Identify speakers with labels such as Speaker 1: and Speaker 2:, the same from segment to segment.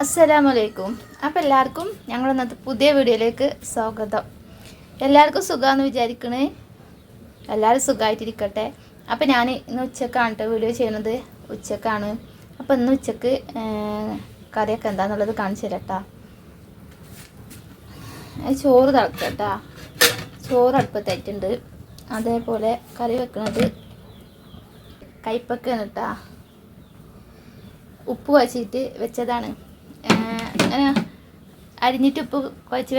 Speaker 1: അസ്സലാമലൈക്കും. അപ്പോൾ എല്ലാവർക്കും ഞങ്ങൾ ഇന്നത്തെ പുതിയ വീഡിയോയിലേക്ക് സ്വാഗതം. എല്ലാവർക്കും സുഖമാണെന്ന് വിചാരിക്കണേ. എല്ലാവരും സുഖമായിട്ടിരിക്കട്ടെ. അപ്പോൾ ഞാൻ ഇന്ന് ഉച്ചക്കാണ് കേട്ടോ വീഡിയോ ചെയ്യുന്നത്. ഉച്ചക്കാണ്. അപ്പോൾ ഇന്ന് ഉച്ചക്ക് കറിയൊക്കെ എന്താണെന്നുള്ളത് കാണിച്ചു തരാം. ചോറ് തിളക്കട്ടാ. ചോറ് അടുപ്പത്തായിട്ടുണ്ട്. അതേപോലെ കറി വെക്കുന്നത് കയ്പ്പക്കയാണ് കേട്ടോ. ഉപ്പ് കുഴച്ചിട്ട് വെച്ചതാണ്. അങ്ങനെ അരിഞ്ഞിട്ട് ഉപ്പ് കുഴച്ച്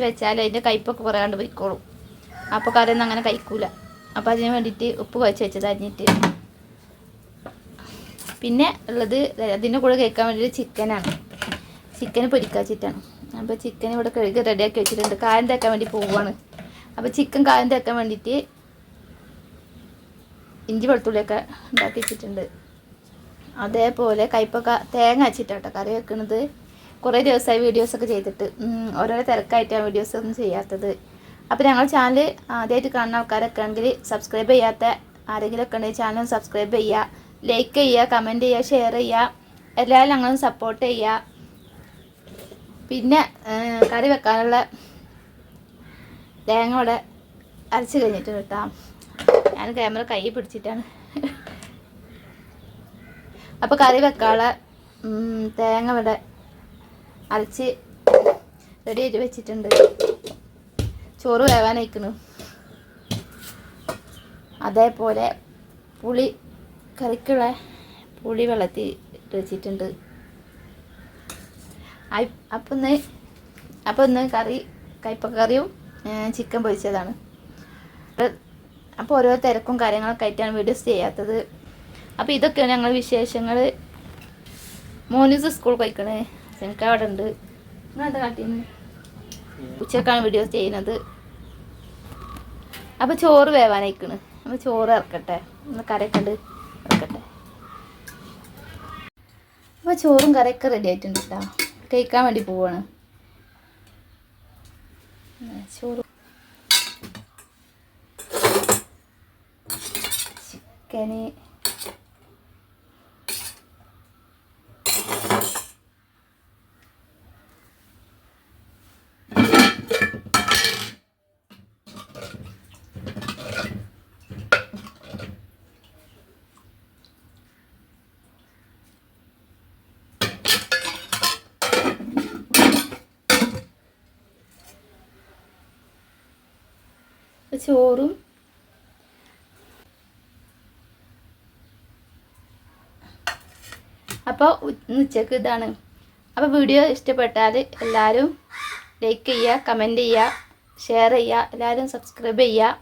Speaker 1: വെച്ചാൽ അതിൻ്റെ കയ്പ്പൊക്കെ കുറേ കണ്ട് പോയിക്കോളും. അപ്പോൾ കറിയൊന്നും അങ്ങനെ കഴിക്കൂല. അപ്പോൾ അതിന് വേണ്ടിയിട്ട് ഉപ്പ് കുഴച്ച് വെച്ചത് അരിഞ്ഞിട്ട്. പിന്നെ ഉള്ളത് അതിൻ്റെ കൂടെ കഴിക്കാൻ വേണ്ടിയിട്ട് ചിക്കനാണ്. ചിക്കന് പൊരിക്കാൻ വെച്ചിട്ടാണ്. അപ്പോൾ ചിക്കൻ ഇവിടെ കഴുകി റെഡിയാക്കി വെച്ചിട്ടുണ്ട്. കായം തേക്കാൻ വേണ്ടി പോവുകയാണ്. അപ്പോൾ ചിക്കൻ കായം തേക്കാൻ വേണ്ടിയിട്ട് ഇഞ്ചി വെളുത്തുള്ളിയൊക്കെ ഉണ്ടാക്കി വെച്ചിട്ടുണ്ട്. അതേപോലെ കയ്പ്പൊക്കെ തേങ്ങ വെച്ചിട്ടാട്ടോ കറി വെക്കുന്നത്. കുറേ ദിവസമായി വീഡിയോസൊക്കെ ചെയ്തിട്ട് ഓരോരോ തിരക്കായിട്ടാണ് വീഡിയോസൊന്നും ചെയ്യാത്തത്. അപ്പോൾ ഞങ്ങൾ ചാനൽ ആദ്യമായിട്ട് കാണുന്ന ആൾക്കാരൊക്കെ ആണെങ്കിൽ സബ്സ്ക്രൈബ് ചെയ്യാത്ത ആരെങ്കിലുമൊക്കെ ഉണ്ടെങ്കിൽ ചാനൽ സബ്സ്ക്രൈബ് ചെയ്യുക, ലൈക്ക് ചെയ്യുക, കമൻറ്റ് ചെയ്യുക, ഷെയർ ചെയ്യുക. എല്ലാവരും ഞങ്ങളും സപ്പോർട്ട് ചെയ്യുക. പിന്നെ കറി വെക്കാനുള്ള തേങ്ങ ഇവിടെ അരച്ച് കഴിഞ്ഞിട്ട് കേട്ടോ. ഞാൻ ക്യാമറ കൈ പിടിച്ചിട്ടാണ്. അപ്പോൾ കറി വെക്കാനുള്ള തേങ്ങ ഇവിടെ അരച്ച് റെഡി ആയിട്ട് വെച്ചിട്ടുണ്ട്. ചോറ് വേവാനയക്കണം. അതേപോലെ പുളി കറിക്കുള്ള പുളി വെള്ളത്തിൽ ഇട്ട് വെച്ചിട്ടുണ്ട്. അപ്പോൾ ഇന്ന് കറി കയ്പ്പക്ക കറിയും ചിക്കൻ പൊരിച്ചതാണ്. അപ്പോൾ ഓരോ തിരക്കും കാര്യങ്ങളൊക്കെ ആയിട്ടാണ് വീഡിയോസ് ചെയ്യാത്തത്. അപ്പോൾ ഇതൊക്കെയാണ് ഞങ്ങൾ വിശേഷങ്ങൾ. മോനീസ് സ്കൂൾ പോയിക്കണേ. എനിക്ക് അവിടെ ഉണ്ട്. നിങ്ങളെന്താ കാട്ടിന്ന്? ഉച്ചക്കാണ് വീഡിയോസ് ചെയ്യുന്നത്. അപ്പോൾ ചോറ് വേവാനയക്കണ്. അപ്പോൾ ചോറ് ഇറക്കട്ടെ. കറിയൊക്കെ ഉണ്ട്, ഇറക്കട്ടെ. അപ്പോൾ ചോറും കറിയൊക്കെ റെഡി ആയിട്ടുണ്ട് കേട്ടോ. കഴിക്കാൻ വേണ്ടി പോവാണ്. ചോറ് ചിക്കന് ചോറും അപ്പോൾ ഉച്ചക്ക് ഇതാണ്. അപ്പോൾ വീഡിയോ ഇഷ്ടപ്പെട്ടാൽ എല്ലാവരും ലൈക്ക് ചെയ്യുക, കമൻറ്റ് ചെയ്യുക, ഷെയർ ചെയ്യുക, എല്ലാവരും സബ്സ്ക്രൈബ് ചെയ്യുക.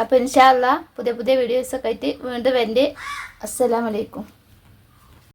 Speaker 1: അപ്പോൾ ഇൻഷാ അല്ലാഹ് പുതിയ പുതിയ വീഡിയോസൊക്കെ ആയിട്ട് വീണ്ടും വരണ്ട്. അസ്സലാമു അലൈക്കും.